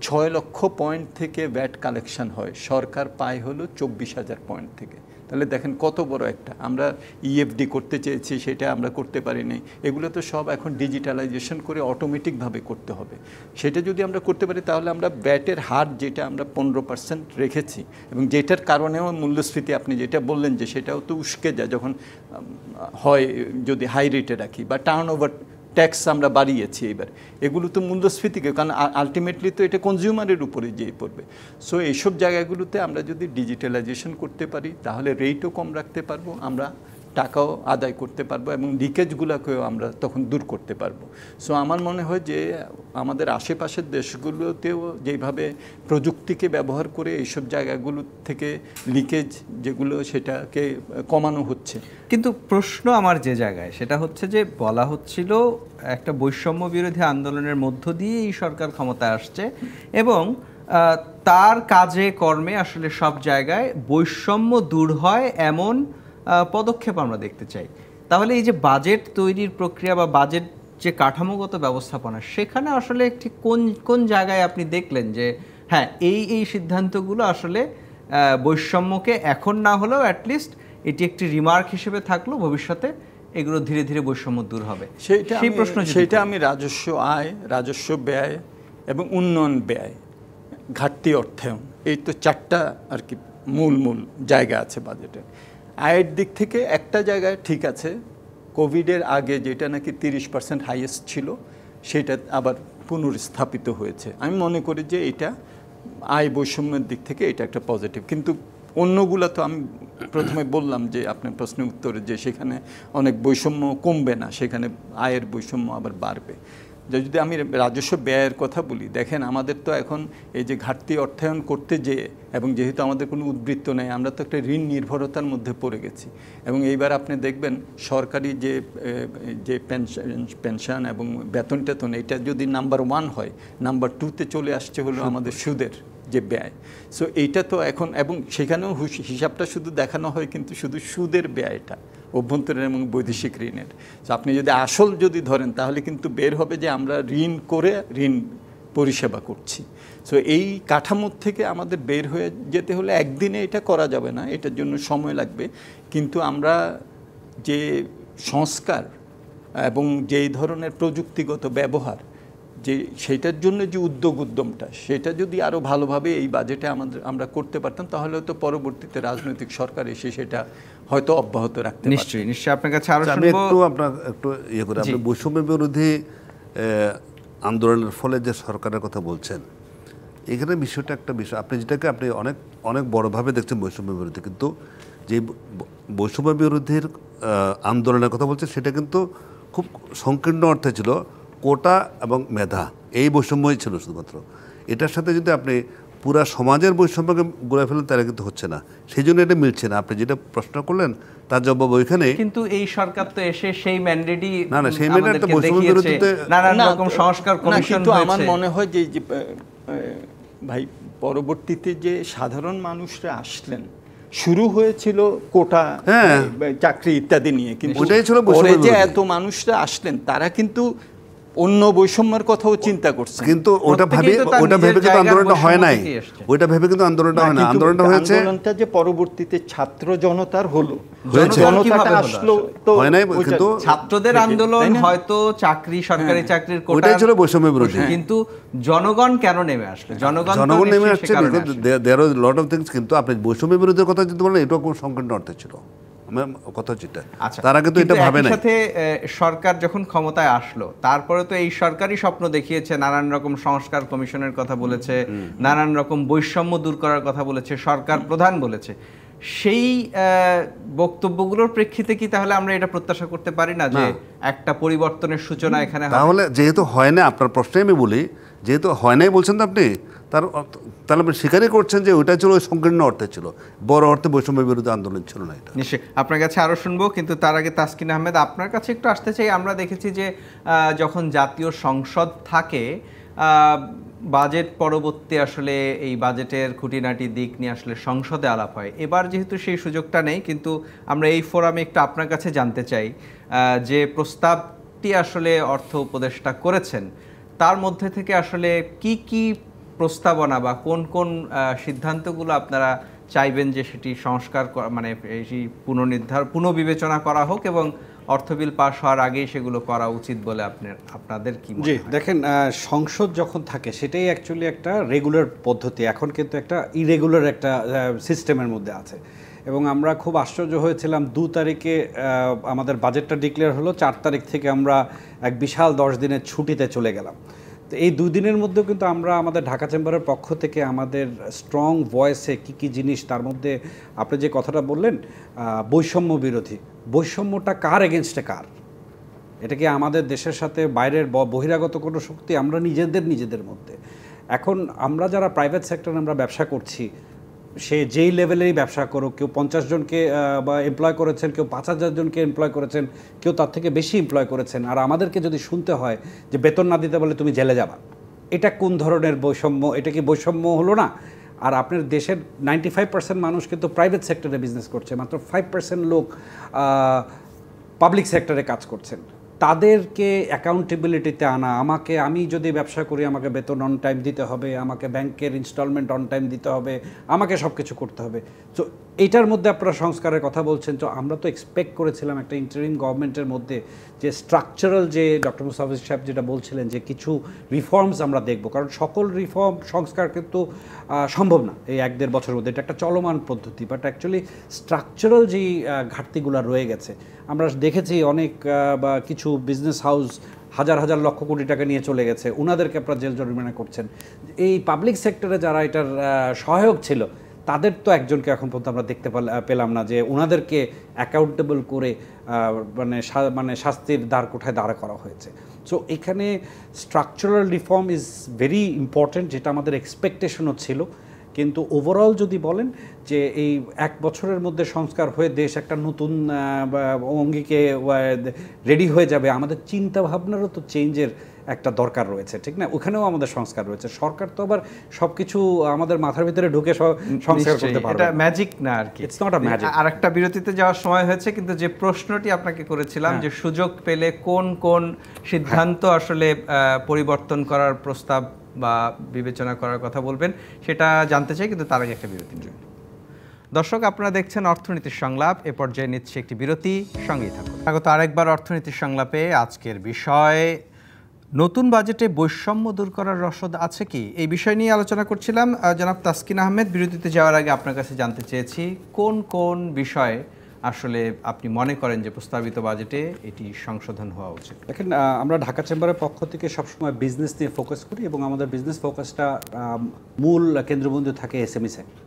6 লক্ষ পয়েন্ট থেকে ভ্যাট কালেকশন হয়, সরকার পায় হলো 24,000 পয়েন্ট থেকে। তাহলে দেখেন কত বড় একটা, আমরা ইএফডি করতে চেয়েছি সেটা আমরা করতে পারিনি। এগুলো তো সব এখন ডিজিটালাইজেশন করে অটোমেটিকভাবে করতে হবে। সেটা যদি আমরা করতে পারি তাহলে আমরা ভ্যাটের হার যেটা আমরা 15% রেখেছি, এবং যেটার কারণেও মূল্যস্ফীতি আপনি যেটা বললেন যে সেটাও তো উস্কে যায় যখন হয় যদি হাই রেটে রাখি, বা টার্ন ওভার ট্যাক্স আমরা বাড়িয়েছি এবার, এগুলো তো মূল্যস্ফীতিকে, কারণ আলটিমেটলি তো এটা কনজিউমারের উপরে যেয়ে পড়বে। সো এইসব জায়গাগুলোতে আমরা যদি ডিজিটালাইজেশন করতে পারি তাহলে রেটও কম রাখতে পারবো, আমরা টাকাও আদায় করতে পারবো, এবং লিকেজগুলোকেও আমরা তখন দূর করতে পারবো। সো আমার মনে হয় যে আমাদের আশেপাশের দেশগুলোতেও যেভাবে প্রযুক্তিকে ব্যবহার করে এইসব জায়গাগুলো থেকে লিকেজ যেগুলো সেটাকে কমানো হচ্ছে। কিন্তু প্রশ্ন আমার যে জায়গায় সেটা হচ্ছে যে বলা হচ্ছিল একটা বৈষম্য বিরোধী আন্দোলনের মধ্য দিয়ে এই সরকার ক্ষমতায় আসছে, এবং তার কাজে কর্মে আসলে সব জায়গায় বৈষম্য দূর হয় এমন পদক্ষেপ আমরা দেখতে চাই। তাহলে এই যে বাজেট তৈরির প্রক্রিয়া বা বাজেট যে কাঠামোগত ব্যবস্থাপনা, সেখানে আসলে ঠিক কোন জায়গায় আপনি দেখলেন যে হ্যাঁ এই সিদ্ধান্তগুলো আসলে বৈষম্যকে এখন না হলেও অ্যাটলিস্ট এটি একটি রিমার্ক হিসেবে থাকলো, ভবিষ্যতে এগুলো ধীরে ধীরে বৈষম্য দূর হবে? সেই প্রশ্ন সেটা আমি রাজস্ব আয়, রাজস্ব ব্যয় এবং উন্নয়ন ব্যয়, ঘাটতি অর্থায়ন, এই তো 4টা আর কি মূল জায়গা আছে বাজেটে। আয়ের দিক থেকে একটা জায়গায় ঠিক আছে, কোভিডের আগে যেটা নাকি 30% হাইয়েস্ট ছিল সেটা আবার পুনর্স্থাপিত হয়েছে। আমি মনে করি যে এটা আয় বৈষম্যের দিক থেকে এটা একটা পজিটিভ। কিন্তু অন্যগুলো তো আমি প্রথমে বললাম যে আপনার প্রশ্নের উত্তরে যে সেখানে অনেক বৈষম্য কমবে না, সেখানে আয়ের বৈষম্য আবার বাড়বে। যদি আমি রাজস্ব ব্যয়ের কথা বলি, দেখেন আমাদের তো এখন এই যে ঘাটতি অর্থায়ন করতে যেয়ে, এবং যেহেতু আমাদের কোনো উদ্বৃত্ত নেই, আমরা তো একটা ঋণ নির্ভরতার মধ্যে পড়ে গেছি। এবং এইবার আপনি দেখবেন সরকারি যে পেনশন এবং বেতন টেতন, এটা যদি নাম্বার 1 হয়, নাম্বার 2তে চলে আসছে হলো আমাদের সুদের যে ব্যয়। সো এইটা তো এখন, এবং সেখানেও হিসাবটা শুধু দেখানো হয় কিন্তু শুধু সুদের ব্যয়টা, অভ্যন্তরীণ এবং বৈদেশিক ঋণের। তো আপনি যদি আসল যদি ধরেন তাহলে কিন্তু বের হবে যে আমরা ঋণ করে ঋণ পরিষেবা করছি। সো এই কাঠামোর থেকে আমাদের বের হয়ে যেতে হলে একদিনে এটা করা যাবে না, এটার জন্য সময় লাগবে। কিন্তু আমরা যে সংস্কার এবং যেই ধরনের প্রযুক্তিগত ব্যবহার, যে সেটার জন্য যে উদ্যমটা, সেটা যদি আরও ভালোভাবে এই বাজেটে আমরা করতে পারতাম তাহলে হয়তো পরবর্তীতে রাজনৈতিক সরকার এসে সেটা হয়তো অব্যাহত রাখতে পারত। নিশ্চয়ই আপনার কাছে আরো আমি একটু ইয়ে করে, আপনি বৈষম্য বিরোধী আন্দোলনের ফলে যে সরকারের কথা বলছেন, এখানে বিষয়টা একটা বিষয়, আপনি যেটাকে আপনি অনেক বড়ভাবে দেখছেন বৈষম্য বিরোধী, কিন্তু যে বৈষম্য বিরোধীর আন্দোলনের কথা বলছেন সেটা কিন্তু খুব সংকীর্ণ অর্থে ছিল কোটা এবং মেধা, এই বৈষম্যই ছিল শুধুমাত্র। এটার সাথে যদি আপনি পুরা সমাজের বৈষম্যকে গড়ে ফেলেন তাহলে কিন্তু হচ্ছে না, সেই জন্য এটা মিলছে না। আপনি যেটা প্রশ্ন করলেন তার জবাব ওইখানে, কিন্তু এই সরকার তো এসে সেই ম্যান্ডেটই না সেই ম্যান্ডেট তো বৈষম্য বিরোধীতে নানান রকম সংস্কার কমিশন কিন্তু আমার মনে হয় যে ভাই পরবর্তীতে যে সাধারণ মানুষরা আসলেন, শুরু হয়েছিল কোটা, চাকরি ইত্যাদি নিয়ে, কিন্তু পরে যে এত মানুষরা আসলেন তারা কিন্তু অন্য বৈষম্যের কথাও চিন্তা করছেন। কিন্তু ওটা ভেবে কিন্তু আন্দোলনটা হয় নাই, ওইটা ভেবে কিন্তু আন্দোলনটা হয় না। আন্দোলনটা হয়েছে, আন্দোলনটা যে পরবর্তীতে ছাত্র জনতার হলো, হয়েছে, জনতাটা আসলো তো হয় নাই, কিন্তু ছাত্রদের আন্দোলন হয়তো চাকরি, সরকারি চাকরির কোটা, ওটাই ছিল বৈষম্য বিরোধী। কিন্তু জনগণ কেন নেমে আসলো? জনগণ নেমে আসছে, দেয়ার আর লট অফ থিংস। কিন্তু আপনি বৈষম্য বিরোধীর কথা যদি বলেন, এটাও কোন সংকীর্ণ অর্থে ছিল কথা যেটা, তারা কিন্তু এটা ভাবে নাই। সাথে সরকার যখন ক্ষমতায় আসলো, তারপরে তো এই সরকারই স্বপ্ন দেখিয়েছে, নানান রকম সংস্কার কমিশনের কথা বলেছে, নানান রকম বৈষম্য দূর করার কথা বলেছে, সরকার প্রধান বলেছে। সেই বক্তব্যগুলোর প্রেক্ষিতে কি তাহলে আমরা এটা প্রত্যাশা করতে পারি না যে একটা পরিবর্তনের সূচনা এখানে হবে? তাহলে যেহেতু হয় না, আপনার প্রশ্নে আমি বলি, যেহেতু হয় নাই বলছেন তো আপনি, তাহলে আপনি স্বীকারই করছেন যে ওইটা ছিল ওই সংকীর্ণ অর্থে ছিল, বড় অর্থে বৈষম্য বিরোধী আন্দোলন ছিল না এটা। নিশ্চয়ই আপনার কাছে আরও শুনবো, কিন্তু তার আগে তাসকিন আহমেদ, আপনার কাছে একটু আসতে চাই। আমরা দেখেছি যে যখন জাতীয় সংসদ থাকে, বাজেট পরবর্তী আসলে এই বাজেটের খুঁটিনাটি দিক নিয়ে আসলে সংসদে আলাপ হয়। এবার যেহেতু সেই সুযোগটা নেই, কিন্তু আমরা এই ফোরামে একটু আপনার কাছে জানতে চাই যে প্রস্তাবটি আসলে অর্থ উপদেষ্টা করেছেন, তার মধ্যে থেকে আসলে কি কি প্রস্তাবনা বা কোন কোন সিদ্ধান্তগুলো আপনারা চাইবেন যে সেটি সংস্কার মানে এই পুনর্বিবেচনা করা হোক, এবং অর্থ বিল পাস হওয়ার আগেই সেগুলো করা উচিত বলে আপনাদের কি মনে হয়? দেখেন, সংসদ যখন থাকে সেটাই অ্যাকচুয়ালি একটা রেগুলার পদ্ধতি। এখন কিন্তু একটা ইরেগুলার একটা সিস্টেমের মধ্যে আছে, এবং আমরা খুব আশ্চর্য হয়েছিলাম 2 তারিখে আমাদের বাজেটটা ডিক্লেয়ার হলো, 4 তারিখ থেকে আমরা এক বিশাল 10 দিনের ছুটিতে চলে গেলাম। তো এই 2 দিনের মধ্যেও কিন্তু আমরা আমাদের ঢাকা চেম্বারের পক্ষ থেকে আমাদের স্ট্রং ভয়েসে কী কী জিনিস, তার মধ্যে আপনি যে কথাটা বললেন বৈষম্য বিরোধী, বৈষম্যটা কার এগেনস্টে কার? এটা কি আমাদের দেশের সাথে বাইরের বহিরাগত কোনো শক্তি? আমরা নিজেদের মধ্যে। এখন আমরা যারা প্রাইভেট সেক্টরে আমরা ব্যবসা করছি, সে যেই লেভেলেরই ব্যবসা করুক, কেউ 50 জনকে বা এমপ্লয় করেছেন, কেউ 5000 জনকে এমপ্লয় করেছেন, কেউ তার থেকে বেশি এমপ্লয় করেছেন, আর আমাদেরকে যদি শুনতে হয় যে বেতন না দিতে বলে তুমি জেলে যাবা, এটা কোন ধরনের বৈষম্য? এটা কি বৈষম্য হলো না? আর আপনার দেশের 95% মানুষ কিন্তু প্রাইভেট সেক্টরে বিজনেস করছে, মাত্র 5% লোক পাবলিক সেক্টরে কাজ করছেন। তাদেরকে অ্যাকাউন্টেবিলিটিতে আনা, আমি যদি ব্যবসা করি আমাকে বেতন অন টাইম দিতে হবে, আমাকে ব্যাংকের ইনস্টলমেন্ট অন টাইম দিতে হবে, আমাকে সব কিছু করতে হবে। সো এইটার মধ্যে আপনারা সংস্কারের কথা বলছেন, তো আমরা তো এক্সপেক্ট করেছিলাম একটা ইন্টারিম গভর্নমেন্টের মধ্যে যে স্ট্রাকচারাল, যে ডক্টর মুস্তাফিজ সাহেব যেটা বলছিলেন যে কিছু রিফর্মস আমরা দেখব, কারণ সকল রিফর্ম সংস্কার কিন্তু সম্ভব না এই 1-1.5 বছরের মধ্যে, এটা একটা চলমান পদ্ধতি। বাট অ্যাকচুয়ালি স্ট্রাকচারাল যেই ঘাটতিগুলো রয়ে গেছে, আমরা দেখেছি অনেক বা কিছু বিজনেস হাউস হাজার লক্ষ কোটি টাকা নিয়ে চলে গেছে, ওনাদেরকে আপনারা জেল জরিমানা করছেন। এই পাবলিক সেক্টরে যারা এটার সহায়ক ছিল, তাদের তো একজনকে এখন পর্যন্ত আমরা দেখতে পেলাম না যে ওনাদেরকে অ্যাকাউন্টেবল করে মানে শাস্তির কোঠায় দাঁড়া করা হয়েছে। সো এখানে structural reform is very important, যেটা আমাদের এক্সপেকটেশনও ছিল। কিন্তু ওভারঅল যদি বলেন যে এই 1 বছরের মধ্যে সংস্কার হয়ে দেশ একটা নতুন অঙ্গিকে রেডি হয়ে যাবে, আমাদের চিন্তা ভাবনারও তো চেঞ্জের একটা দরকার রয়েছে, ঠিক না? ওখানেও আমাদের সংস্কার রয়েছে। সরকার তো আবার সবকিছু আমাদের মাথার ভিতরে ঢুকে সংস্কার করতে পারবে, এটা ম্যাজিক না আর কি। It's not a magic. আর একটা বিরতিতে যাওয়ার সময় হয়েছে, কিন্তু যে প্রশ্নটি আপনাকে করেছিলাম যে সুযোগ পেলে কোন কোন সিদ্ধান্ত আসলে পরিবর্তন করার প্রস্তাব বা বিবেচনা করার কথা বলবেন, সেটা জানতে চাই, কিন্তু তার আগে একটা বিরতি। দর্শক, আপনারা দেখছেন অর্থনীতির সংলাপ। এ পর্যায়ে নিচ্ছে একটি বিরতি, সঙ্গেই থাকুন। স্বাগত আরেকবার অর্থনীতির সংলাপে। আজকের বিষয়, নতুন বাজেটে বৈষম্য দূর করার রসদ আছে কি, এই বিষয় নিয়ে আলোচনা করছিলাম। জনাব তাসকিন আহমেদ, বিরতিতে যাওয়ার আগে আপনার কাছে জানতে চেয়েছি কোন কোন বিষয়ে আসলে আপনি মনে করেন যে প্রস্তাবিত বাজেটে এটি সংশোধন হওয়া উচিত। দেখেন, আমরা ঢাকা চেম্বারের পক্ষ থেকে সবসময় বিজনেস নিয়ে ফোকাস করি, এবং আমাদের বিজনেস ফোকাসটা মূল কেন্দ্রবিন্দু থাকে এসএমই সেক্টর।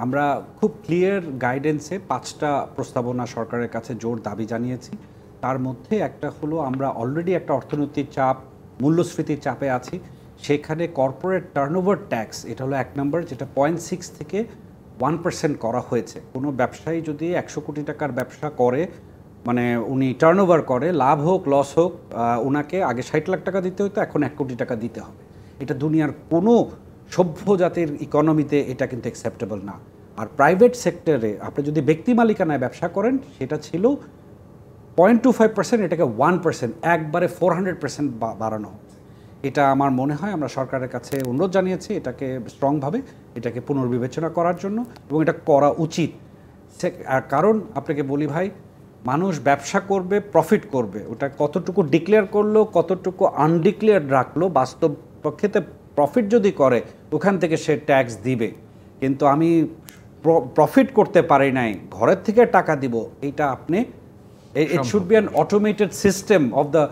আমরা খুব ক্লিয়ার গাইডেন্সে 5টা প্রস্তাবনা সরকারের কাছে জোর দাবি জানিয়েছি। তার মধ্যে একটা হলো, আমরা অলরেডি একটা অর্থনৈতিক চাপ, মূল্যস্ফীতির চাপে আছি। সেখানে কর্পোরেট টার্নওভার ট্যাক্স, এটা হলো 1 নম্বর, যেটা 0.6 থেকে 1% করা হয়েছে। কোনো ব্যবসায়ী যদি 100 কোটি টাকার ব্যবসা করে, মানে উনি টার্নওভার করে, লাভ হোক লস হোক, ওনাকে আগে 60 লাখ টাকা দিতে হতো, এখন 1 কোটি টাকা দিতে হবে। এটা দুনিয়ার কোনো সভ্য জাতির ইকোনমিতে এটা কিন্তু অ্যাকসেপ্টেবল না। আর প্রাইভেট সেক্টরে আপনি যদি ব্যক্তি মালিকানায় ব্যবসা করেন, সেটা ছিল 0.25% এটাকে 1%, একবারে 400% বাড়ানো হোক। এটা আমার মনে হয় আমরা সরকারের কাছে অনুরোধ জানিয়েছি এটাকে স্ট্রংভাবে এটাকে পুনর্বিবেচনা করার জন্য, এবং এটা করা উচিত। আর কারণ আপনাকে বলি ভাই, মানুষ ব্যবসা করবে, প্রফিট করবে, ওটা কতটুকু ডিক্লেয়ার করলো, কতটুকু আনডিক্লেয়ার্ড রাখলো, বাস্তব পক্ষেতে প্রফিট যদি করে ওখান থেকে সে ট্যাক্স দিবে। কিন্তু আমি প্রফিট করতে পারি নাই, ঘরের থেকে টাকা দিব, এইটা আপনি it should be an automated system of the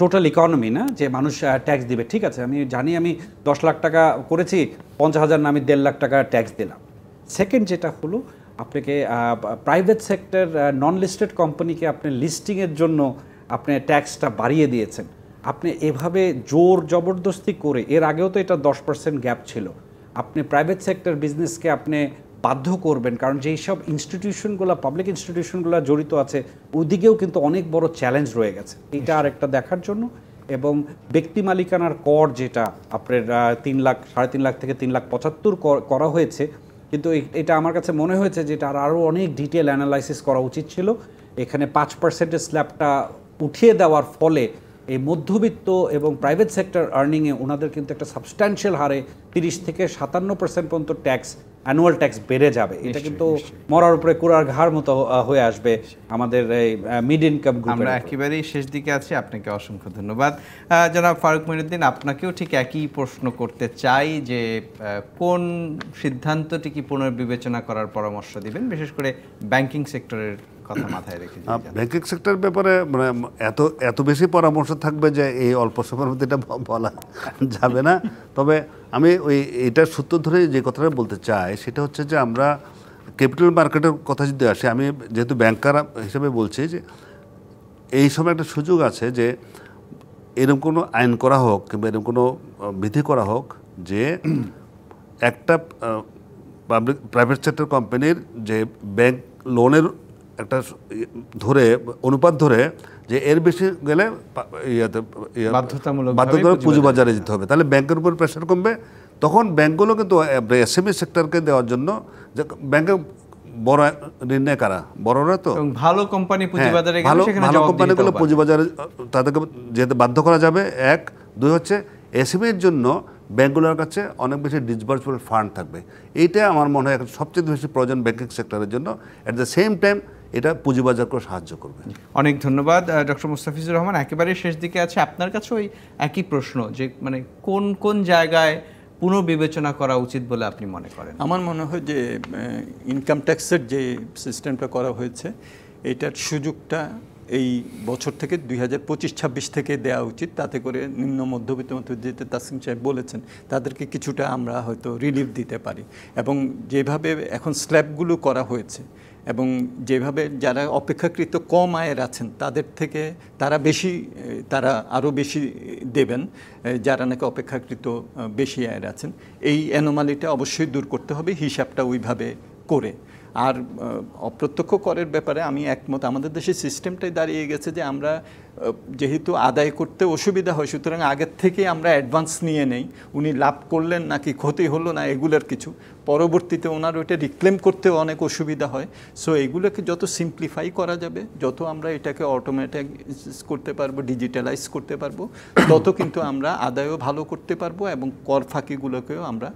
total economy, না যে মানুষ ট্যাক্স দিবে। ঠিক আছে, আমি জানি আমি 10 লাখ টাকা করেছি, 50,000 না আমি 1.5 লাখ টাকা ট্যাক্স দিলাম। সেকেন্ড যেটা হলো, আপনাকে প্রাইভেট সেক্টর নন লিস্টেড কোম্পানিকে আপনি লিস্টিংয়ের জন্য আপনি ট্যাক্সটা বাড়িয়ে দিয়েছেন। আপনি এভাবে জোর জবরদস্তি করে, এর আগেও তো এটা 10% গ্যাপ ছিল, আপনি প্রাইভেট সেক্টর বিজনেসকে আপনি বাধ্য করবেন, কারণ যেই সব ইনস্টিটিউশনগুলো, পাবলিক ইনস্টিটিউশনগুলো জড়িত আছে, ওইদিকেও কিন্তু অনেক বড় চ্যালেঞ্জ রয়ে গেছে। এটা আর একটা দেখার জন্য। এবং ব্যক্তি মালিকানার কর যেটা আপনার 3 লাখ, 3.5 লাখ থেকে 3,75,000 করা হয়েছে, কিন্তু এটা আমার কাছে মনে হয়েছে যে এটা আরও অনেক ডিটেল অ্যানালাইসিস করা উচিত ছিল। এখানে 5% স্ল্যাবটা উঠিয়ে দেওয়ার ফলে এই মধ্যবিত্ত এবং প্রাইভেট সেক্টর আর্নিংয়ে ওনাদের কিন্তু একটা সাবস্ট্যান্সিয়াল হারে 30 থেকে 57% পর্যন্ত ট্যাক্স, অ্যানুয়াল ট্যাক্স বেড়ে যাবে। এটা কিন্তু মরার উপরে কুড়ার ঘাড় মতো হয়ে আসবে আমাদের এই মিড ইনকাম গ্রুপে। আমরা একেবারেই শেষ দিকে আছি, আপনাকে অসংখ্য ধন্যবাদ। জনাব ফারুক মঈনুদ্দিন, আপনাকেও ঠিক একই প্রশ্ন করতে চাই যে কোন সিদ্ধান্তটি কি পুনর্বিবেচনা করার পরামর্শ দিবেন, বিশেষ করে ব্যাংকিং সেক্টরের কথা মাথায় রেখে? ব্যাংকিং সেক্টর ব্যাপারে মানে এত বেশি পরামর্শ থাকবে যে এই অল্প সময়ের মধ্যে এটা বলা যাবে না। তবে আমি এটার সূত্র ধরে যে কথাটা বলতে চাই সেটা হচ্ছে যে আমরা ক্যাপিটাল মার্কেটের কথা যদি আসে, আমি যেহেতু ব্যাংকার হিসেবে বলছি যে এই সময় একটা সুযোগ আছে যে এরকম কোনো আইন করা হোক কিংবা এরকম কোনো বিধি করা হোক যে একটা প্রাইভেট সেক্টর কোম্পানির যে ব্যাংক লোনের একটা অনুপাত ধরে যে এর বেশি গেলে বাধ্যতামূলক পুঁজিবাজারে যেতে হবে, তাহলে ব্যাংকের উপর প্রেশার কমবে। তখন ব্যাংকগুলো কিন্তু এসএমই সেক্টরকে দেওয়ার জন্য, যে ব্যাংকে বড় ঋণ নেয় কারা, বড়রা তো ভালো কোম্পানি পুঁজিবাজারে গেলে সেখানে ভালো কোম্পানিগুলো পুঁজিবাজারে তাদেরকে যেতে বাধ্য করা যাবে। 1, 2 হচ্ছে এসএমইর জন্য ব্যাংকগুলোর কাছে অনেক বেশি ডিসবার্সেবল ফান্ড থাকবে। এইটা আমার মনে হয় সবচেয়ে বেশি প্রয়োজন ব্যাংকিং সেক্টরের জন্য। অ্যাট দ্য সেম টাইম এটা পুঁজিবাজারকেও সাহায্য করবে। অনেক ধন্যবাদ ডক্টর মুস্তাফিজুর রহমান। একেবারে শেষ দিকে আছে, আপনার কাছে ওই একই প্রশ্ন যে মানে কোন কোন জায়গায় পুনর্বিবেচনা করা উচিত বলে আপনি মনে করেন? আমার মনে হয় যে ইনকাম ট্যাক্সের যে সিস্টেমটা করা হয়েছে এটার সুযোগটা এই বছর থেকে 2025-26 থেকে দেওয়া উচিত, তাতে করে নিম্ন মধ্যবিত্ত যেতে তাসকিন সাহেব বলেছেন তাদেরকে কিছুটা আমরা হয়তো রিলিফ দিতে পারি। এবং যেভাবে এখন স্ল্যাবগুলো করা হয়েছে এবং যেভাবে যারা অপেক্ষাকৃত কম আয়ের আছেন তাদের থেকে তারা আরও বেশি দেবেন, যারা নাকি অপেক্ষাকৃত বেশি আয়ের আছেন। এই অ্যানোমালিটা অবশ্যই দূর করতে হবে হিসাবটা ওইভাবে করে। আর অপ্রত্যক্ষ করের ব্যাপারে আমি একমত, আমাদের দেশের সিস্টেমটাই দাঁড়িয়ে গেছে যে আমরা যেহেতু আদায় করতে অসুবিধা হয়, সুতরাং আগের থেকে আমরা অ্যাডভান্স নিয়ে নেই। উনি লাভ করলেন নাকি ক্ষতি হলো না এগুলোর কিছু, পরবর্তীতে ওনার ওইটা রিক্লেম করতেও অনেক অসুবিধা হয়। সো এগুলোকে যত সিম্পলিফাই করা যাবে, যত আমরা এটাকে অটোমেটিক করতে পারবো, ডিজিটালাইজ করতে পারবো, তত কিন্তু আমরা আদায়ও ভালো করতে পারবো এবং কর ফাঁকিগুলোকেও আমরা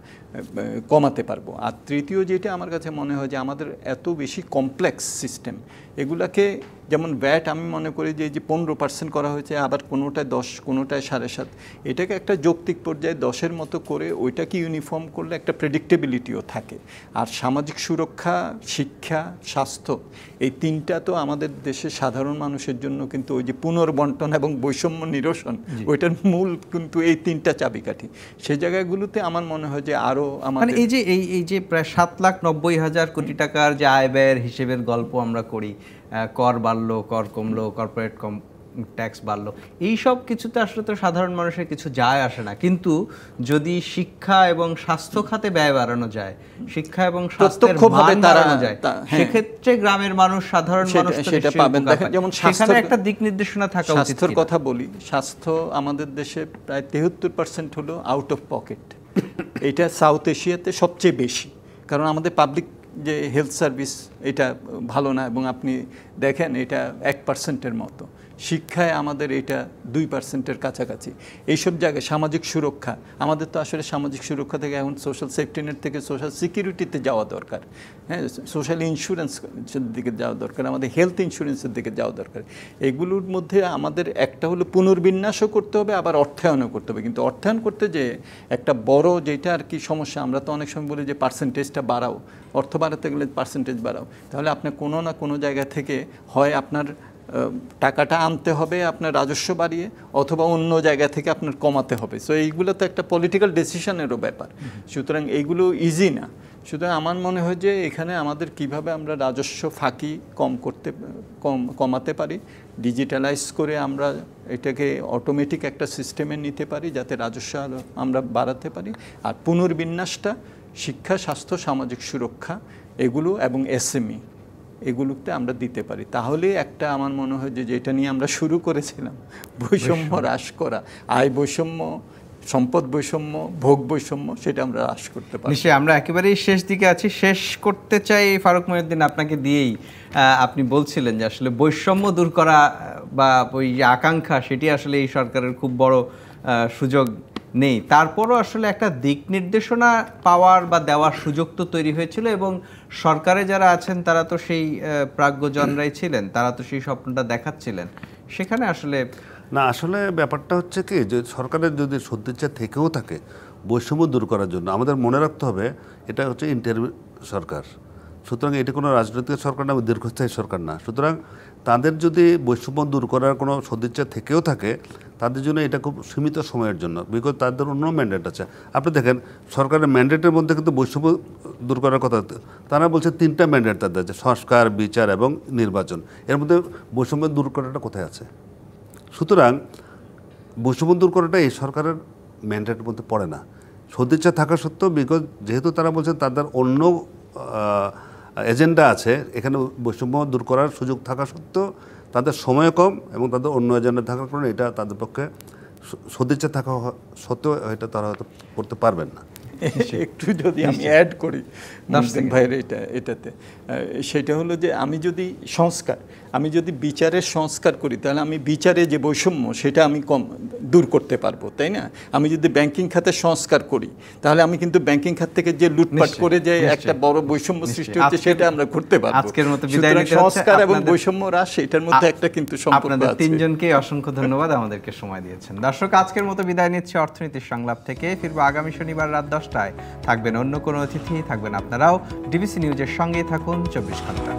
কমাতে পারবো। আর তৃতীয় যেটা আমার কাছে মনে হয় যে আমাদের এত বেশি কমপ্লেক্স সিস্টেম, এগুলাকে যেমন ভ্যাট আমি মনে করি যে 15% করা হয়েছে, আবার কোনোটায় 10, কোনোটায় 7.5, এটাকে একটা যৌক্তিক পর্যায়ে 10-এর মতো করে ওইটাকে ইউনিফর্ম করলে একটা প্রেডিক্টেবিলিটিও থাকে। আর সামাজিক সুরক্ষা, শিক্ষা, স্বাস্থ্য, এই তিনটা তো আমাদের দেশের সাধারণ মানুষের জন্য কিন্তু ওই যে পুনর্বন্টন এবং বৈষম্য নিরসন, ওইটার মূল কিন্তু এই তিনটা চাবিকাঠি। সেই জায়গাগুলোতে আমার মনে হয় যে আরও আমাদের এই যে প্রায় 7,90,000 কোটি টাকার যে আয় ব্যয়ের হিসেবের গল্প আমরা করি, কর বাড়লো, কর কমলো, কর্পোরেট ট্যাক্স বাড়লো, এই সব কিছুতে আসলে তো সাধারণ মানুষের কিছু যায় আসে না। কিন্তু যদি শিক্ষা এবং স্বাস্থ্য খাতে ব্যয় বাড়ানো যায়, শিক্ষা এবং স্বাস্থ্যের মান বাড়ানো যায়, সেক্ষেত্রে গ্রামের মানুষ, সাধারণ মানুষ সেটা পাবেন। যেমন সেখানে একটা দিক নির্দেশনা থাকা উচিত। স্বাস্থ্যের কথা বলি, স্বাস্থ্য আমাদের দেশে প্রায় 73% হলো আউট অফ পকেট। এটা সাউথ এশিয়াতে সবচেয়ে বেশি, কারণ আমাদের পাবলিক যে হেলথ সার্ভিস এটা ভালো না, এবং আপনি দেখেন এটা 1%-এর মতো। শিক্ষায় আমাদের এটা 2%-এর কাছাকাছি। এইসব জায়গায় সামাজিক সুরক্ষা, আমাদের তো আসলে সামাজিক সুরক্ষা থেকে এখন সোশ্যাল সেফটি নেট থেকে সোশ্যাল সিকিউরিটিতে যাওয়া দরকার, হ্যাঁ, সোশ্যাল ইন্স্যুরেন্সের দিকে যাওয়া দরকার, আমাদের হেলথ ইন্স্যুরেন্সের দিকে যাওয়া দরকার। এগুলোর মধ্যে আমাদের একটা হলো পুনর্বিন্যাসও করতে হবে, আবার অর্থায়নও করতে হবে। কিন্তু অর্থায়ন করতে যে একটা বড় যেটা আর কি সমস্যা, আমরা তো অনেক সময় বলি যে পার্সেন্টেজটা বাড়াও, অর্থ বাড়াতে গেলে পার্সেন্টেজ বাড়াও, তাহলে আপনি কোনো না কোনো জায়গা থেকে হয় আপনার টাকাটা আনতে হবে আপনার রাজস্ব বাড়িয়ে, অথবা অন্য জায়গা থেকে আপনার কমাতে হবে। সো এইগুলো তো একটা পলিটিক্যাল ডিসিশনেরও ব্যাপার, সুতরাং এইগুলো ইজি না। সুতরাং আমার মনে হয় যে এখানে আমাদের কিভাবে আমরা রাজস্ব ফাঁকি কমাতে পারি, ডিজিটালাইজ করে আমরা এটাকে অটোমেটিক একটা সিস্টেমে নিতে পারি যাতে রাজস্ব আমরা বাড়াতে পারি, আর পুনর্বিন্যাসটা শিক্ষা, স্বাস্থ্য, সামাজিক সুরক্ষা এগুলো এবং এসএমই এগুলোতে আমরা দিতে পারি। তাহলে একটা আমার মনে হয় যে যেটা নিয়ে আমরা শুরু করেছিলাম, বৈষম্য হ্রাস করা, আয় বৈষম্য, সম্পদ বৈষম্য, ভোগ বৈষম্য, সেটা আমরা হ্রাস করতে পারি। নিশ্চয়ই আমরা একেবারেই শেষ দিকে আছি। শেষ করতে চাই ফারুক মহিউদ্দিন আপনাকে দিয়েই। আপনি বলছিলেন যে আসলে বৈষম্য দূর করা বা ওই যে আকাঙ্ক্ষা, সেটি আসলে এই সরকারের খুব বড় সুযোগ নেই। তারপরও আসলে একটা দিক নির্দেশনা পাওয়ার বা দেওয়ার সুযোগ তো তৈরি হয়েছিল, এবং সরকারে যারা আছেন তারা তো সেই প্রাজ্ঞজনরাই ছিলেন, তারা তো সেই স্বপ্নটা দেখাচ্ছিলেন। সেখানে আসলে না, আসলে ব্যাপারটা হচ্ছে কি, যে সরকারের যদি সদিচ্ছা থেকেও থাকে বৈষম্য দূর করার জন্য, আমাদের মনে রাখতে হবে এটা হচ্ছে ইন্টারিম সরকার। সুতরাং এটি কোনো রাজনৈতিক সরকার না, দীর্ঘস্থায়ী সরকার না। সুতরাং তাদের যদি বৈষম্য দূর করার কোনো সদিচ্ছা থেকেও থাকে, তাদের জন্য এটা খুব সীমিত সময়ের জন্য, বিকজ তাদের অন্য ম্যান্ডেট আছে। আপনি দেখেন সরকারের ম্যান্ডেটের মধ্যে কিন্তু বৈষম্য দূর করার কথা, তারা বলছে 3টা ম্যান্ডেট তাদের আছে, সংস্কার, বিচার এবং নির্বাচন। এর মধ্যে বৈষম্য দূর করাটা কোথায় আছে? সুতরাং বৈষম্য দূর করাটা এই সরকারের ম্যান্ডেটের মধ্যে পড়ে না, সদিচ্ছা থাকা সত্ত্বেও, বিকজ যেহেতু তারা বলছেন তাদের অন্য এজেন্ডা আছে, এখানে বৈষম্য দূর করার সুযোগ থাকা সত্ত্বেও তাদের সময় কম এবং তাদের অন্য এজেন্ডা থাকার কারণে এটা তাদের পক্ষে সদিচ্ছা থাকা সত্ত্বেও এটা তারা হয়তো করতে পারবেন না। একটু যদি আমি অ্যাড করি ভাইয়ের এটাতে, সেটা হলো যে আমি যদি বিচারের সংস্কার করি, তাহলে আমি বিচারে যে বৈষম্য সেটা আমি দূর করতে পারবো, তাই না? আমি যদি ব্যাংকিং খাতে সংস্কার করি, তাহলে আমি কিন্তু ব্যাংকিং খাত থেকে যে লুটপাট করে যে একটা বড় বৈষম্য সৃষ্টি হচ্ছে সেটা আমরা করতে পারবো। আজকের মতো বিদায় নিতে হচ্ছে। সংস্কার এবং বৈষম্য হ্রাস, এটার মধ্যে একটা কিন্তু সম্পর্ক আছে। আপনাদের তিনজনকে অসংখ্য ধন্যবাদ আমাদেরকে সময় দিয়েছেন। দর্শক, আজকের মতো বিদায় নিচ্ছে অর্থনীতির সংলাপ থেকে। ফিরবো আগামী শনিবার রাত 10টায়। থাকবেন অন্য কোনো অতিথি, থাকবেন আপনারাও। ডিবিসি নিউজের সঙ্গেই থাকুন 24 ঘন্টা।